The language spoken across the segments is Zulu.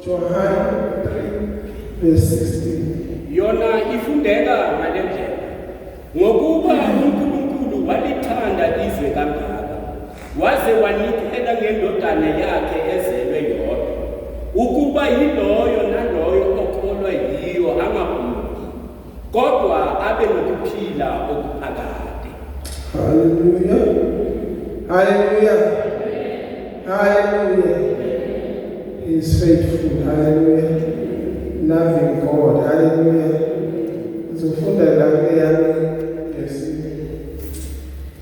John 3 verse 16. Yona ifundeka ngale ndlela. Ngokuba uNkulunkulu walithanda izwe kangaka, waze wanikela ngendodana yakhe ezelwe yodwa, ukuba yiloyo naloyo okholwa yiyo angabhubhi, kodwa abe nokuphila okuphakade. Hallelujah. Hallelujah. Hallelujah. He is faithful. Hallelujah. Loving God. Hallelujah. Zofunda la yami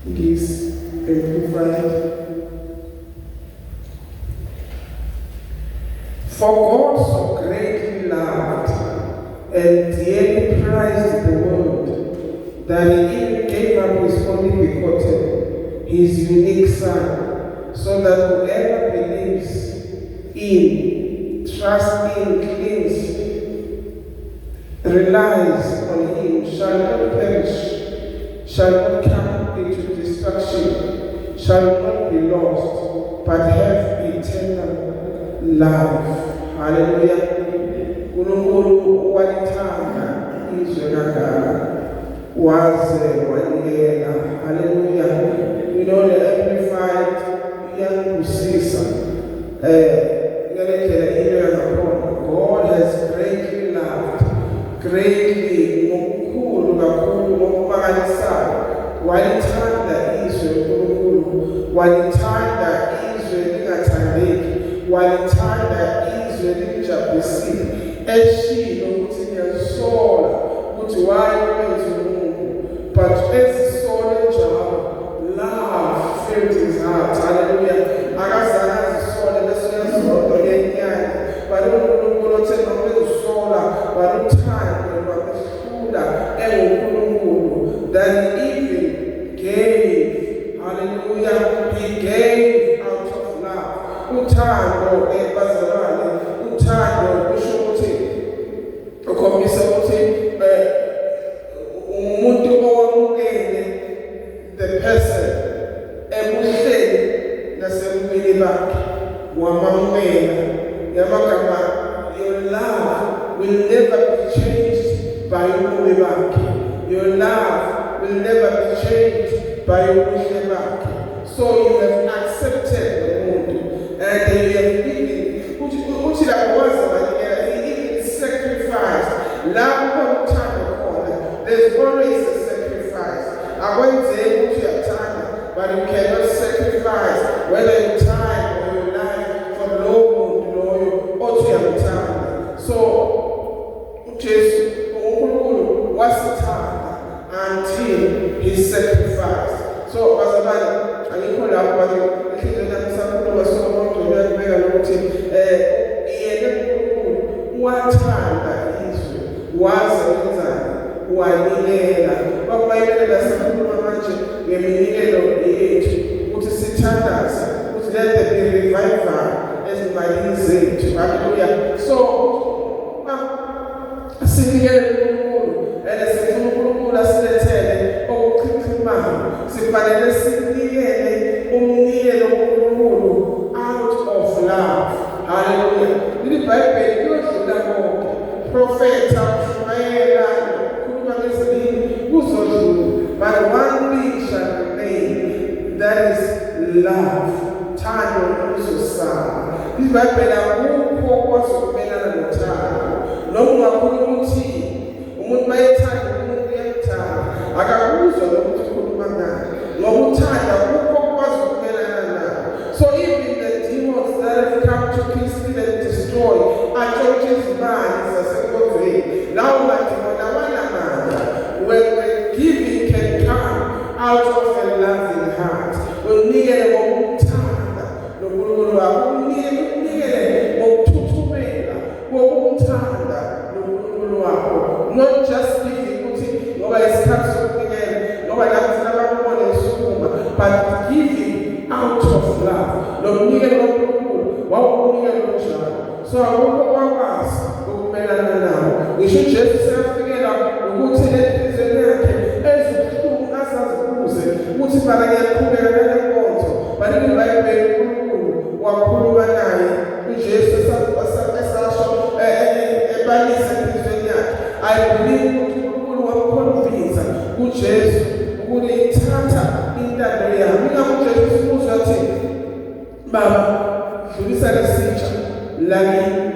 ngis amplified. For God so greatly loved and dearly prized the world that He even gave up His only begotten, His unique Son, so that whoever believes in, trusts in, clings, relies on Him shall not perish, shall not come into destruction, shall not be lost, but have eternal life. Hallelujah. uNkulunkulu walithanda izwe kangaka waze wanikela. Hallelujah. You know the Amplified iyangibusisa ngendlela into yakhona. God has greatly loved, greatly ngokukhulu kakhulu ngokumangalisayo walithanda izwe uNkulunkulu, walithanda izwe lingathandeki, walithanda izwe lijabulisiwe, eshilo ukuthi ngiyasola ukuthi why wenza umuntu, but ezisole njalo love filled his heart. Hallelujah. Akazange azisole bese uyazodwa ngenyanga, but uNkulunkulu othe noma ezisola but uthando lwamehlula enguNkulunkulu, that He even gave. Hallelujah. He gave out of love. Uthando bazalwane, uthando kusho ukuthi ukhombisa ukuthi umuntu owamukele the person ebuhleni nasebumini bakhe wamamukela. Ngamagama, your love will never be changed by ububi bakhe. Your love will never be changed by ubuhle bakhe. So you have accepted the muntu and you have given uthi la waza banikela, He even sacrificed. Lapho uthando khona, there's always a sacrifice. Akwenzeki ukuthi uyathanda but you cannot sacrifice whether your time or your life for lowo muntu loyo othi uyamthanda. So uJesu uNkulunkulu wasithanda until He sacrificed. So bazalwane, angikho lapho bathi inhliziyo yami isakhuluma somuntu uyakubeka lokuthi yena uNkulunkulu wathanda izwe waze wenzani, wanikela. Bakumayela sakhuluma manje ngeminikelo yethu ukuthi sithandaze ukuthi let there be revival ezimbalini zethu. Hallelujah. So sinikele uNkulunkulu and sifuna uNkulunkulu asilethele okuchithimayo. Sifanele sinikele umnikelo kuNkulunkulu out of love. Hallelujah. IBhayibheli liyodlula konke. Profeta uShumayela ukhuluma ngezibili kuzodlula, but one thing shall remain, that is love. Thando luzosala. IBhayibheli akukho okwazokumelana nothando. Noma ungakhuluma ukuthi umuntu mayethanda umuntu uyamthanda, akakuzwa lokuthi ukhuluma ngayo, ngoba uthanda akukho okwazi ukumelana nayo. So even the demons that have come to kill, steal and destroy atshontshe izimali zasenkonzweni, lawo madimoni awanamandla when giving can come out of a loving heart. Unikele ngokumthanda noNkulunkulu wakho, unikele ngokuthuthumela ngokumthanda noNkulunkulu wakho, not just giving ukuthi ngoba isikhathi sokunikela ngoba nathi nabakubona isukuma, but giving out of love. Nokunikela ngoNkulunkulu wawunikela njalo. So akukho kwakwazi ukumelana nawo. Ngisho Jesu seyafikela ukuthi enhliziyweni yakhe ezibuhlungu asazibuze ukuthi bala ngiyaqhubeka nale nkonzo, but iBhayibheli uNkulunkulu wakhuluma naye uJesu esasho ngiyakini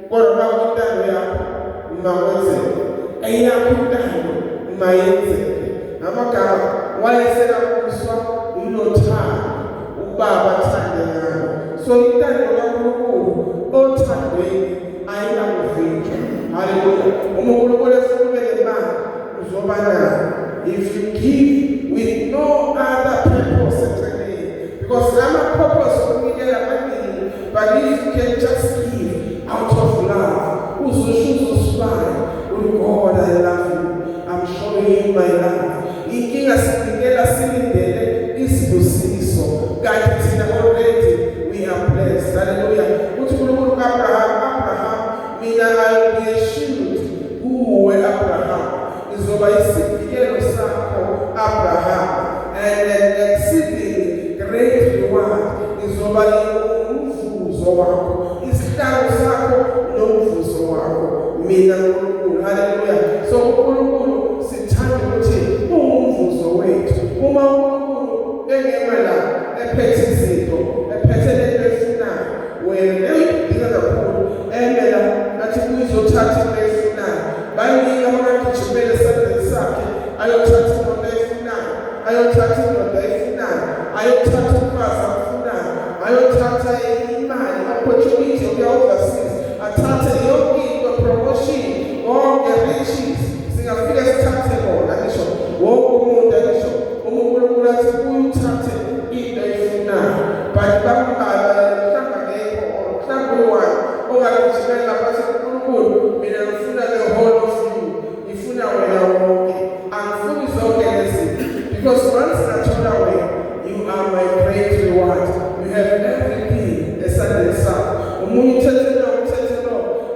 kodwa bakutando yakho ungakwenzeka eyakho intando ungayenzeke ngamagama wayesekabuswa unothando ubaba athande ngayo so intando kaNkulunkulu othandweni ayinakuvinjwa haleluya uNkulunkulu efuna imali uzoba nayo if you give with no other purpose because I'm a purpose of media but if you can just give out of love, who's God, I love you. I'm showing you my love. Inking a single cylinder is to see so. God is already. We are blessed. Hallelujah. What you look Abraham, mean I will be a shield. Who were Abraham? Is over a yellow circle Abraham and exceeding great reward is over wako isitalo sakho nomvuzo wako mina uNkulunkulu haleluya so uNkulunkulu sithanda ukuthi umvuzo wethu uma uNkulunkulu engema la ephethe izinto ephethe lento efunayo wena uyidinga kakhulu emela athi kuyizothatha into efunayo bayinika abagijimele esandleni sakhe ayothatha into efunayo ayothatha into efunayo ayothatha umfazi afunayo ayothatha imali opportunity of your overseas athathe yonke into promotion wonke riches singafika sithathe bona ngisho wonke umuntu ngisho uNkulunkulu athi uyithathe into efunayo but bambalwa mhlamba ngekho mhlamba ongakujimela lapha uNkulunkulu mina ngifuna the whole of you ngifuna wena wonke angifuni zonke lezi because once nathola wena you are my great reward you have everything esandleni sakho umunye uthethelwa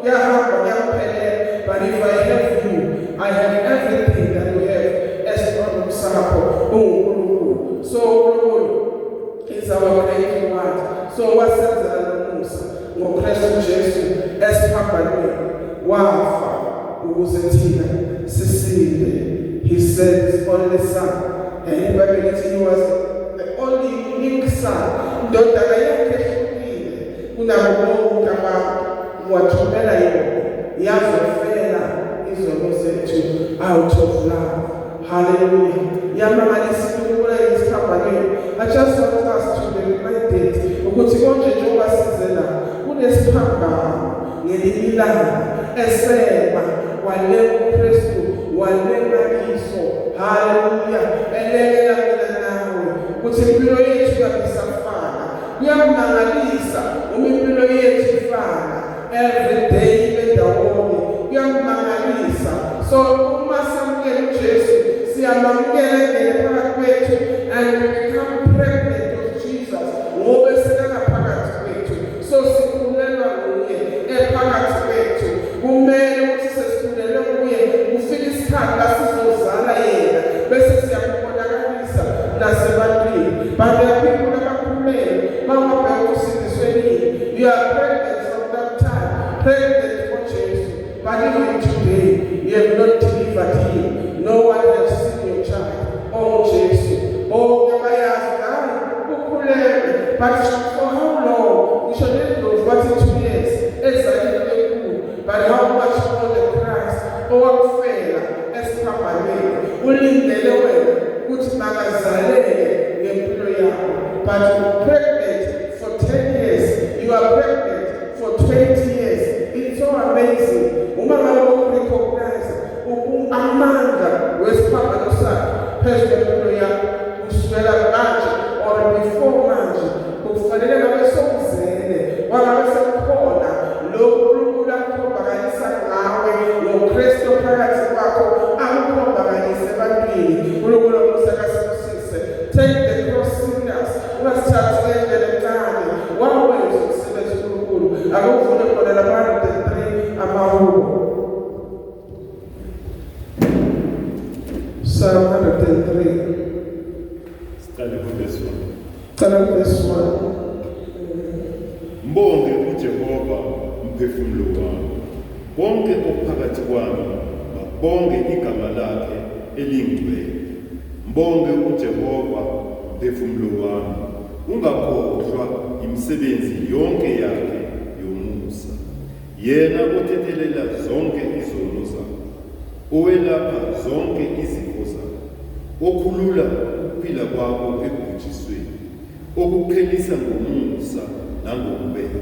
yahamba yamphele but if I have you I have everything that you have as God sakho uNkulunkulu so uNkulunkulu is our great reward so wasenzela nomusa ngoKristu Jesu esiphambanweni wafa ukuze thina sisinde he said his only son and the Bible says he was the only unique son ndodana yakhe ehlukile kunabo bonke abantu wathumela yona yazofela izono zethu out of love hallelujah yamangalisa ukubona isiphambanweni I just want us to be reminded ukuthi konke njengoba sizela kunesiphambano ngelinye ilanga eseba wale uKristu wale nakiso hallelujah elekela mina nawe ukuthi impilo yethu yabisafana kuyamangalisa impilo yethu ifana every day ibendawonye kuyamangalisa so uma samukela uJesu siyamamukela ngelephakathi kwethu and we become pregnant with Jesus ngoba sekanaphakathi kwethu so sikhulelwa nguye ephakathi kwethu kumele ukuthi sesikhulelwe kuye ufike isikhathi la sizozala yena bese siyakubonakalisa nasebantwini but there are people abakhulelwe bangabheka ukusindisweni you are pregnant from that time pregnant for Jesus but even today you have not delivered him no one has seen your child oh Jesus oh yabayazi hayi ukhulelwe but for how long we should not know 42 years exactly but how much more the Christ owakufela esiphambanweni ulindele wena ukuthi makazalele ngempilo yakho but you're pregnant for 10 years you are pregnant for 20 years it's so amazing uma ngabe urecognize amandla wesiphambano sakhe phezu kwempilo yakho kusukela manje or before manje kufanele ngabe sokuzele wangabe sekukhona lokhu uNkulunkulu akukhombakalisa ngawe ngoKristu phakathi kwakho akukhombakalise ebantwini uNkulunkulu umusakasisise take the cross serious ungasithatha ngendlela encane wawenza umsebenzi uNkulunkulu akuvune khona la 103 amahubo Psalm 103 Start with this one. Start with this one. Mbonge uJehova mphefumulo wami. Bonke okuphakathi kwami babonge igama lakhe elingcwele. Mbonge uJehova mphefumulo wami. Ungakhohlwa imisebenzi yonke yakhe yomusa. yena othethelela zonke izono zakho, owelapha zonke izifo zakho, okhulula ukuphila kwakho ekubhujisweni, okuqhelisa ngomusa nangokubeka,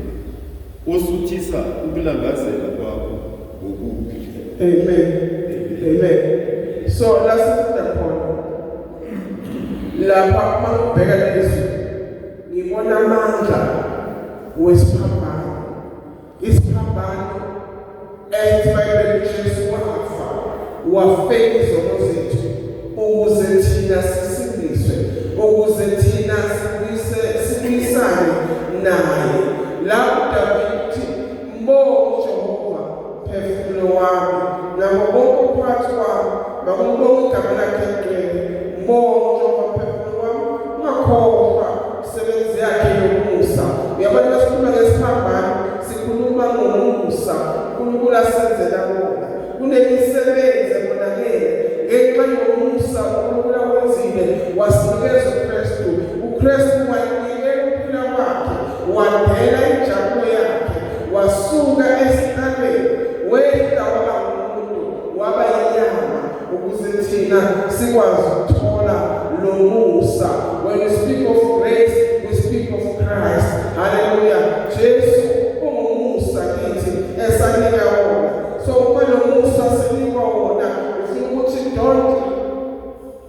osuthisa ukulangazela kwakho ngokubi. Amen. Amen. So let's put that point. Lapha makubheka lezi ngibona amandla wesiphambano. Isiphambano eBhayibheli Jesu wafa wafela izono zethu ukuze thina sisindiswe, ukuze thina sibuyisane naye. Lapho David mbonga Jehova phefumulo wami nabo bonke phakathi kwami bakubonga igama lakhe engcwele. Mbonga Jehova phefumulo wami ungakhohlwa imisebenzi yakhe yomusa. Uyabona lesikhuluma ngesiphambano sikhuluma ngomusa uNkulunkulu asenzela wona. Kunemisebenzi ebonakele ngenxa yomusa uNkulunkulu awenzile wasinikeza uKristu. uKristu wayinikela ukuphila kwakhe, wadela injabulo yakhe, wasuka esintabeni wehla waba ngumuntu, waba yinyama ukuze thina sikwazi ukuthola lo musa. When we speak of grace, we speak of Christ. Hallelujah. Jesu ungumusa kithi esanika wona. So uma lo musa sinikwa wona, ufuna ukuthi don't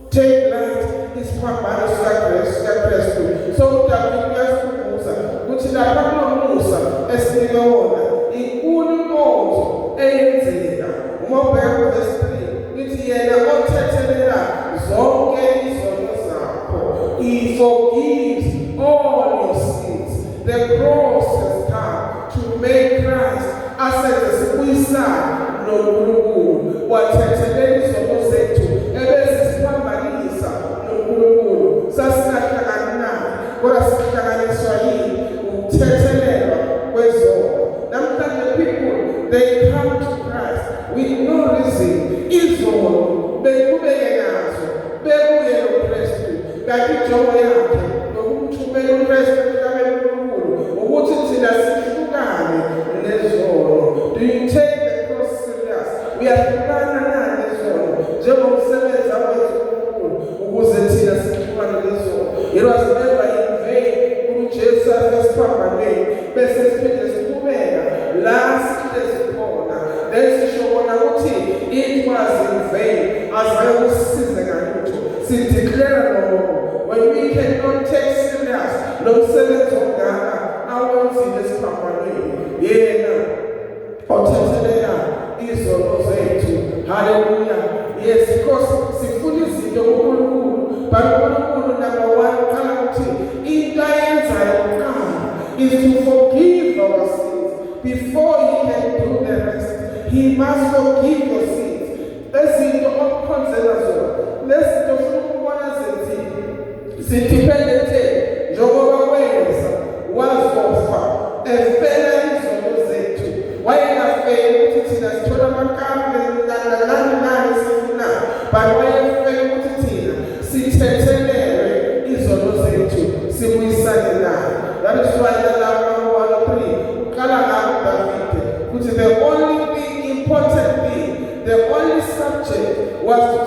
take light isiphambano sikaKristu. So David uyasikhumbuza ukuthi lapha kunomusa esinikwe wona, inkulu inkonzo eyenzeka. Uma ubheka ku-verse 3 lithi yena othethelela zonke izono zakho. He forgives all your sins. The cross has come to make Christ asenze sibuyisane noNkulunkulu. Wathethelela izono zethu ebezisiphambanisa noNkulunkulu. Sasinahlangana naye kodwa sihlanganiswa yini? Ukuthethelelwa kwezono. Namhlanje people, they come to Christ with no reason. Izono bekubeke nazo, bebuye noKristu. Kanti injongo yakhe nokumthumela uKristu egameni loNkulunkulu ukuthi thina sihlukane nezono. Do you take the cross serious? Uyahlukana na nezono njengomsebenzi awenza uNkulunkulu ukuze thina sihlukane nezono. It was never in vain uJesu asesiphambanweni bese siphinde siqhubeka la sihlezi khona. Lesisho kona ukuthi it was in vain azange kusisize ngalutho. Sideclare lokho when we cannot take serious lo msebenzi ongaka awenzile esiphambanweni, yena othethelela izono zethu. Hallelujah. Yes, because sifuna izinto kuNkulunkulu, but uNkulunkulu number one qala ukuthi into ayenzayo kuqala is to forgive our sins. Before he can do the rest, he must forgive your sins. Ezinto okukhonzela zona, lezinto ufuna ukubona zidependente njengoba wenza wazofa efela izono zethu. Wayengafeli ukuthi thina sithola amakambe nani sifuna, but wayengafeli ukuthi thina sithethelelwe izono zethu sibuyisane naye. That is why Psalm 103 uqala ngakho David ukuthi the only thing, important thing, the only subject was to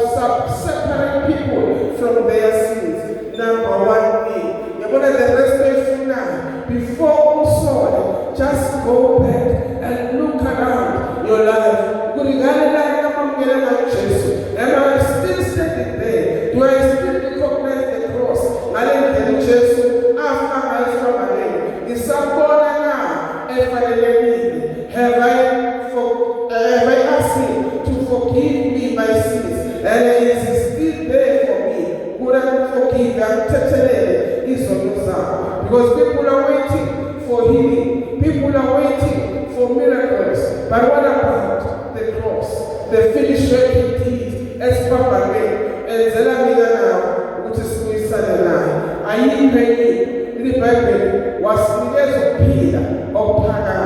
separate people from their sins. Number one thing, you're going to the rest of now. Before also, just go back and look around your life. Am I still standing there? Do I still recognize the cross? Have I asked him to forgive me my sins? And is he still there for me? Could I forgive and tetelele izono zabo? Because people are waiting for healing. People are waiting for miracles. But what about the cross? The finished work he did as Papa made. And Zelamina now, which is suicide line. I in the Bible was because of Peter or Paga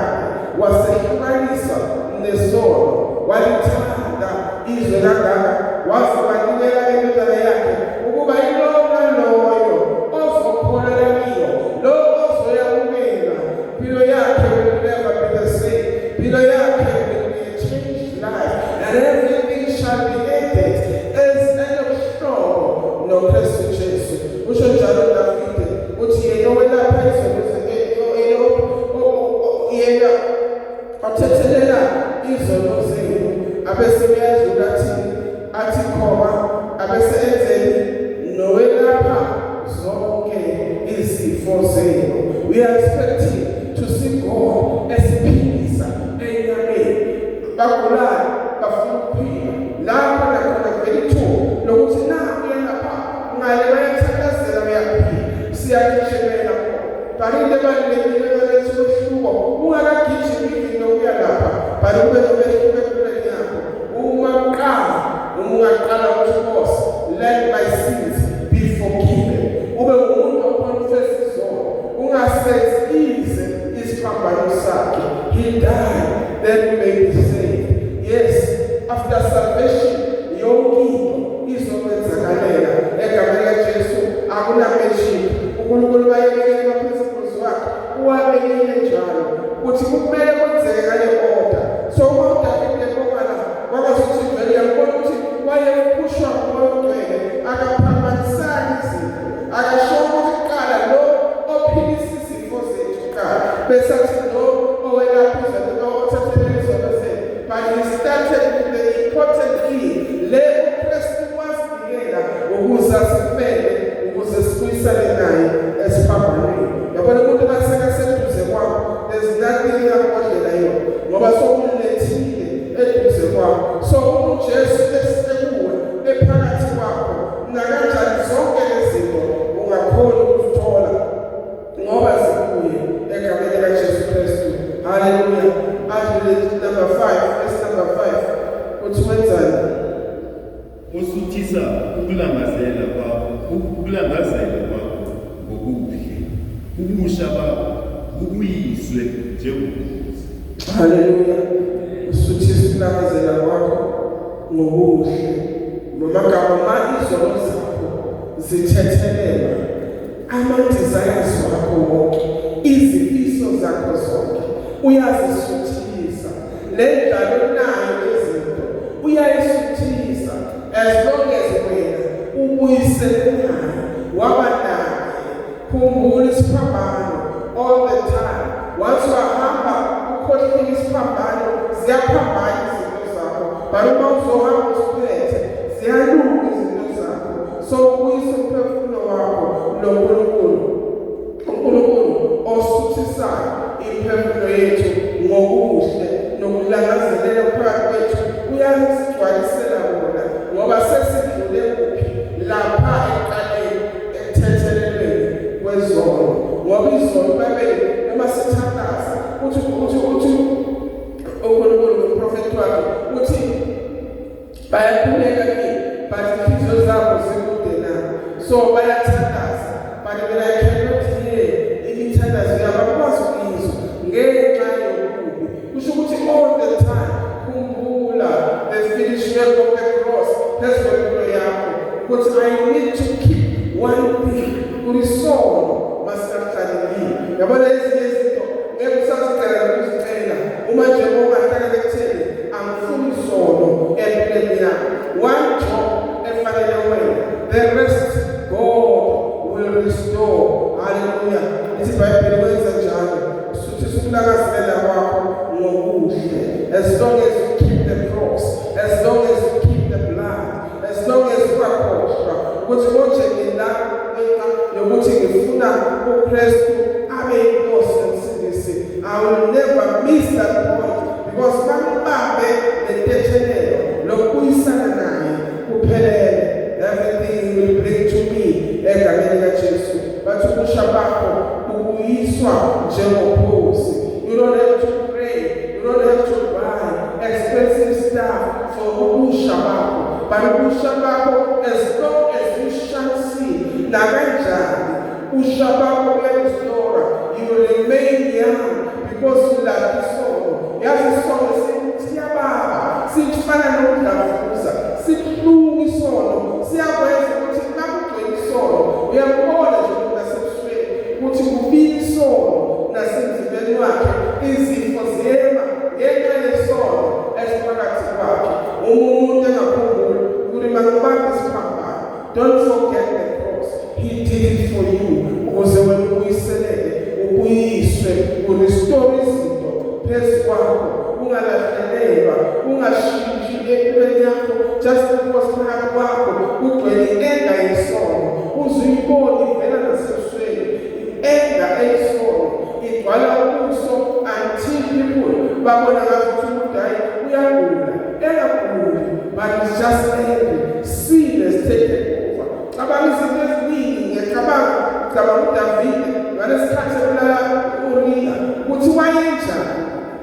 was a humanist nesono walitanda izolanga wafuatilia endala yake ukuba ilona loyo osophola liyo lo osoya umela pilo yake will never be the same. impilo yakhe will be a changed life, and everything shall be added as elokuhlobo noKristu Jesu. Usho njalo Davide uthi yena owelapha izono yena athethelela izono zenu abese uyadlula athi khoma abese enzeni nowelapha zonke izifo zenu. We are expecting to see God esiphilisa enyameni bagulayo bafuna ukuphila lapho nakhona vele ithuba lokuthi na uyelapha ngale bayathakazela uyaphila siyagijimela balinde balulekile belethu uhlubo ungakagijimi nokuya lapha balube nomehluko empilweni yakho ungaqala ukuthi let my sins be forgiven ube umuntu oconfess izono ungaseyize isiphambano sakhe. He died that we may be saved. Yes, after salvation yonke into izokwenzakalela egameni laJesu. Akuna magic. uNkulunkulu bayekele ama-principles wakhe uwabekile njalo ukuthi kumele kwenzeke ngale order. So uDavide ebonga kwabasuthi vele yakubona ukuthi wayephushwa nguMoya oNgcwele akaphambanisani izinto akasho ukuthi kuqala lo ophilisa izifo zethu kuqala bese athi lo owelapha izono othathelela izono zethu. But he started with the important key le uKristu wasinikela ukuze asifele ukuze sibuyisane naye esiphambanweni. Yabona umuntu masekaseduze kwakho there's nothing yakhodlela yona ngoba sokumlethile eduze kwakho. So uJesu esekuwe ephakathi kwakho nakanjani zonke lezinto ungakhona ukuthola ngoba zikuye egameni laJesu Kristu. Hallelujah. Number 5, verse number 5. Uthi wenzani? Usuthisa ukulangazela kwakho ngokuhle. Ubusha bakho bubuyiswe njengobukhosi. Hallelujah. Usuthisa ukulangazela kwakho ngokuhle. Nomagama izono zakho zithethelelwa. Ama-desires wakho wonke, izifiso zakho zonke uyazisuthisa. Le ndalo nayo lezinto uyayisuthisa as long as wena ubuyisele naye waba naye. Khumbula isiphambano all the time. Once wahamba ukhohlile isiphambano ziyaphambana izinto zakho, but uma uzohamba usiphethe ziyalunga izinto zakho. So ubuyise umphefumulo wakho noNkulunkulu osuthisayo imphefumulo yethu ngokuhle nokulangazelela phakathi kwethu uyasigcwalisela wona ngoba sesidlule kuphi lapha ekuqaleni ekuthethelelweni kwezono. Ngoba izono babeli noma sithandaza uthi uNkulunkulu nomprofethi wakhe uthi bayakhuleka kimi but inhliziyo zabo zikude nabo. So bayathandaza but when I cannot hear imithandazo yabo abakwazi ukuyizwa ngenxa yobubi. Kusho ukuthi all the time khumbula the finished work of the cross phezu yakho ukuthi I need to keep one thing kulisono masikaqalile. Yabona ezinye izinto ngeke usazicela ukuzicela uma nje ungahlala ekutheni angifuni isono empilweni yakho. One job efanele wena, the rest God will restore. Hallelujah. Ithi iBhayibheli wenza njalo. Suthisa ukulangazela kwakho ngokuhle. As long as you keep the cross, as long as you keep the blood, as long as ungakhohlwa ukuthi konje mina nokuthi ngifuna uKristu abe inkosi nomsindisi. I will never miss that point because bambambe lethethelelo lokuyisana naye kuphelele. Everything will bring to me egameni laJesu. Bathi ubusha bakho bubuyiswa njengobukhosi. You don't have to pray, you don't have to buy expensive stuff for ubusha bakho, but ubusha bakho as long as you shall see nakanjani ubusha bakho buyarestore, you will remain young because you love isono. Yazi isono siyababa sifana nomdlavuza sibuhlungu isono siyakwenza ukuthi nakugcwele isono uyabona nje nasebusweni ukuthi kubili isono nasemzimbeni wakhe izifo ziyema ngeke just angry. Sin has taken over. Abantu izinto eziningi ngiyacabanga uDavide ngalesikhathi ebulala uUriya ukuthi wayenjani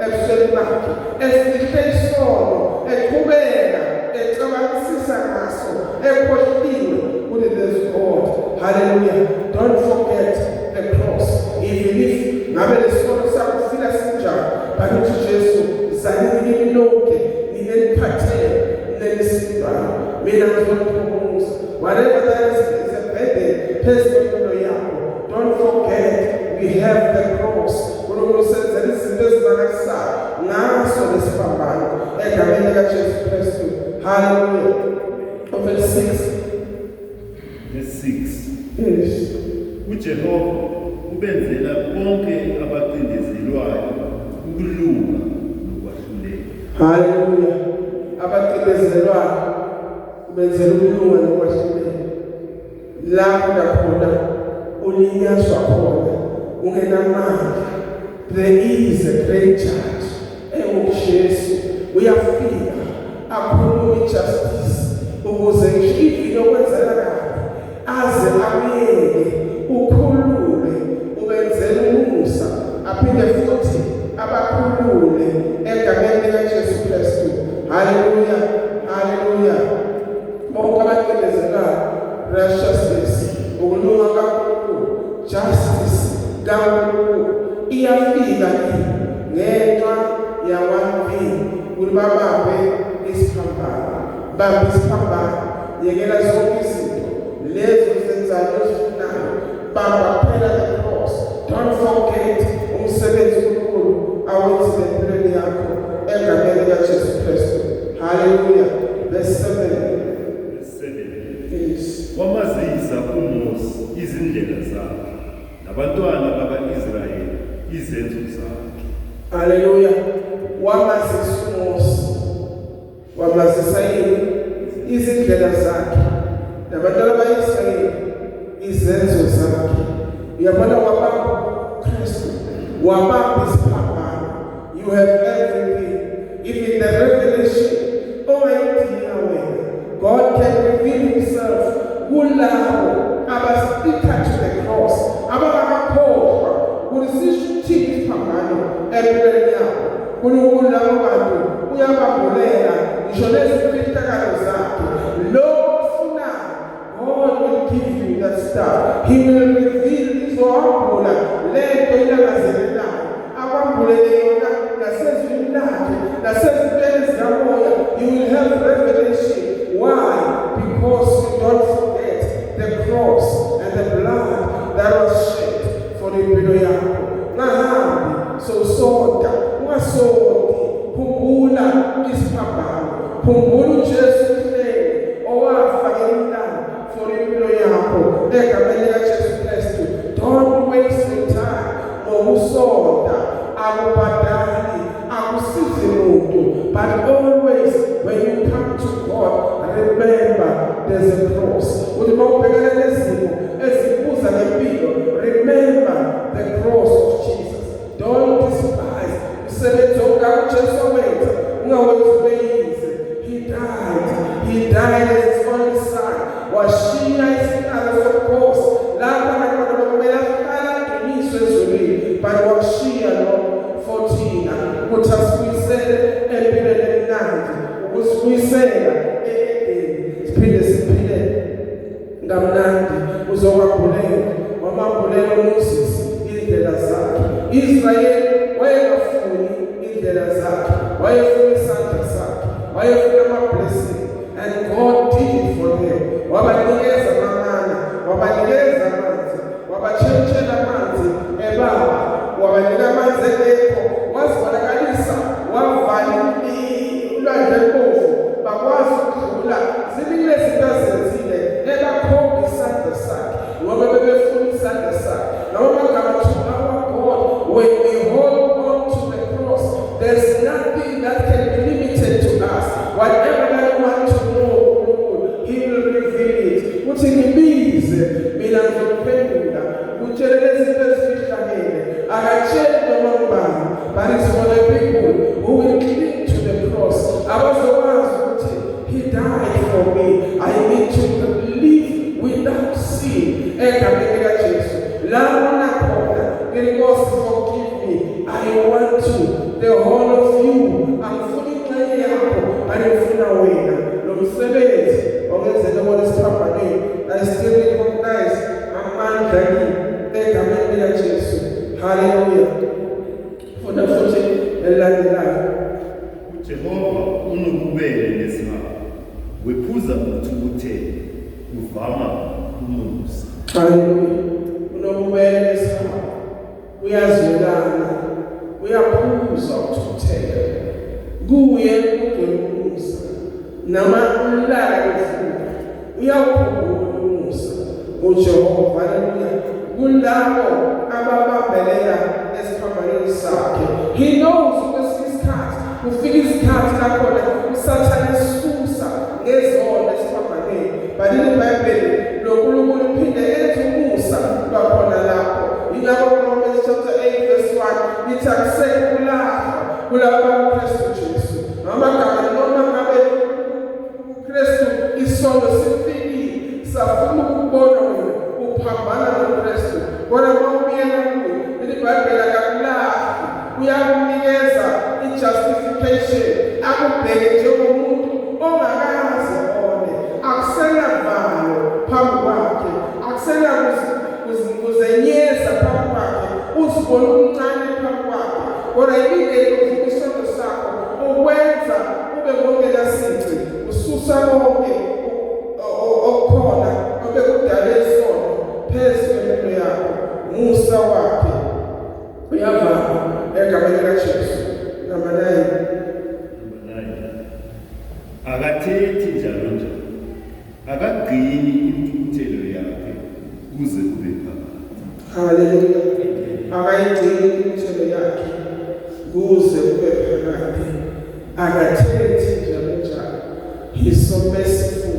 ebusweni bakhe, esihle isono, eqhubeka ecabangisisa ngaso, ekhohliwe ukuthi there's God. Hallelujah. Don't forget the cross. Even if ngabe lesono sakho sifika sinjani, bakithi Jesu zanini lonke nineliphathele nelisimbayo mina ngizophuza. Whatever that is a burden phezu kwempilo yakho. Don't forget we have the cross. UNkulunkulu senzela izinto ezibakalisayo ngaso lesipambano egameni likaJesu Kristu. Hallelujah. Verse 6. Verse 6. Yes. uJehova ubenzela bonke abacindezelwayo ukulunga nokwahluleka. Hallelujah. Abacindezelwayo ubenzela ukulunga nokwahluleka. Lapho khona ulinyazwa khona ungenamandla. There is a great judge. Jesu uyafika akhulume justice ukuze ngisho yokwenzela kabi aze abuyele ukhulule ubenzele umusa aphinde futhi abakhulule egameni likaJesu Kristu. Hallelujah. Hallelujah. Bonke abacindezelwayo righteousness ukulunga kaNkulunkulu justice kaNkulunkulu iyafika ngenxa yawamvini ukuthi babambe isiphambano. Bambe isiphambano, yekela zonke izinto lezo zenzayo ezifunayo, bamba phela the cross. Don't forget umsebenzi uNkulunkulu awenzile empilweni yakho egameni likaJesu Kristu. Hallelujah. Verse 7. Yes. Wamazisa uMose izindlela zakhe nabantwana baka-Israyeli izenzo zakhe. Hallelujah. Wamazisa uMose, wamazisa yini izindlela zakhe nabantwana baka-Israyeli izenzo zakhe. Uyabona wabamba Kristu, wabamba isiphambano. You have everything. Even the revelation ongayidinga wena, God can reveal himself kulabo abastika to the cross, abangakhohlwa ukuthi sishuthi isiphambano empilweni yabo. uNkulunkulu labo bantu uyabambulela ngisho lezifihlakalo zakhe. Lokho okufunayo, God will give you that stuff. He will reveal izohambula lento ilangazelelayo, akwambulele yona nasezwini lakhe nasezintweni zikamoya. You will have revelation. Why? Because you don't forget the cross and the blood that was shed for the impilo yakho. Ngahambi sosoda ungasodi, khumbula isiphambano, khumbula uJesu Kristu owafa emhlabeni for impilo yakho egameni likaJesu Kristu. Don't waste your time ngokusoda, akubhadali, akusizi muntu. But always when you come to God, remember there's a cross. Uthi mawubhekana nezimo ezibuza ngempilo, remember the cross of Jesus. Don't despise umsebenzi okaJesu wenza, ungawenzi beyize. He died as his only son. Washiya isikalo somkhosi lapha nakhona bekumele ahlala ngemiswe ezulwini, but washiya lo 14 ukuthi asibuyisele empilweni emnandi, ukusibuyisela siphinde siphile ngamnandi. Uzokwambulela wamambulela uMoses indlela zakhe. Israyeli wayengafuni indlela zakhe, wayefuna isandla sakhe, wayefuna ama-blessing, and God did it for them. Wabanikeza amana, wabanikeza amanzi, wabatshentshela amanzi ebaba, wabanika amanzi engekho, wazibonakalisa, wavala ulwandle mpofu, bakwazi ukudlula. Ziningi lezinto azenzile ebakhomba isandla sakhe, ngoba bebefuna isandla sakhe. Noma ngamathuba God, when we hold on to the cross, there's nothing that can be limited to us. Whatever that you want to know, He will reveal it. Uthi ngibize mina ngizophendula, utshele lezinto ezifihlakele, akatsheli noma ngubani. But it's for the people who will cling to the cross, abazokwazi ukuthi He died wephuza uthukuthele, uvama umusa. Haleluya. Unomubele esihawu, uyazwelana, uyaphuza ukuthukuthela. Kuye kugcwele umusa, namalala evuka, uyawuphungula umusa uJehova. Haleluya. Kulabo ababambelela esiphambanweni sakhe. He knows kwesinye isikhathi kufika isikhathi lakhona usathane esusa ngezono esiphambanweni, but iBhayibheli loNkulunkulu uphinde enze umusa kwakhona lapho. Ingakho Romans chapter 8 verse 1 lithi akusekho kulapha kulabo uKristu Jesu. Noma ngabe uKristu isono sifikile, safuna ukubona wena uphambana noKristu, kodwa mawubuyela kuye iBhayibheli akakulahi, uyakunikeza i-justification, akubheke njengomuntu ongakaze one, akusenavalo phambi kwakhe, akusenakuzenyeza phambi kwakhe, uzibona umncane phambi kwakhe, kodwa ilindele uvuka isono sakho, ukwenza ube ngongenasici, ususa konke okukhona obekudale isono phezu kwempilo yakho. Musa wakhe uyavama egameni likaJesu. Number 9. Akathethi njalo njalo, akagcini intukuthelo yakhe kuze kube phakade. Haleluya. Akayigcini intukuthelo yakhe kuze kube phakade. Akathethi njalo njalo. He's so merciful.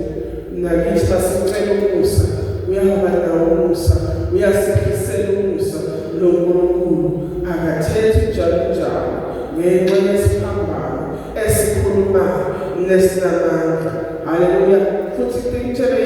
Nakithi basicela umusa, uyahamba nawo umusa, uyasiphisela umusa loNkulunkulu. Akathethi njalo njalo ngenxa yesiphambano esikhulumayo nesinamandla. Haleluya. Futhi impilo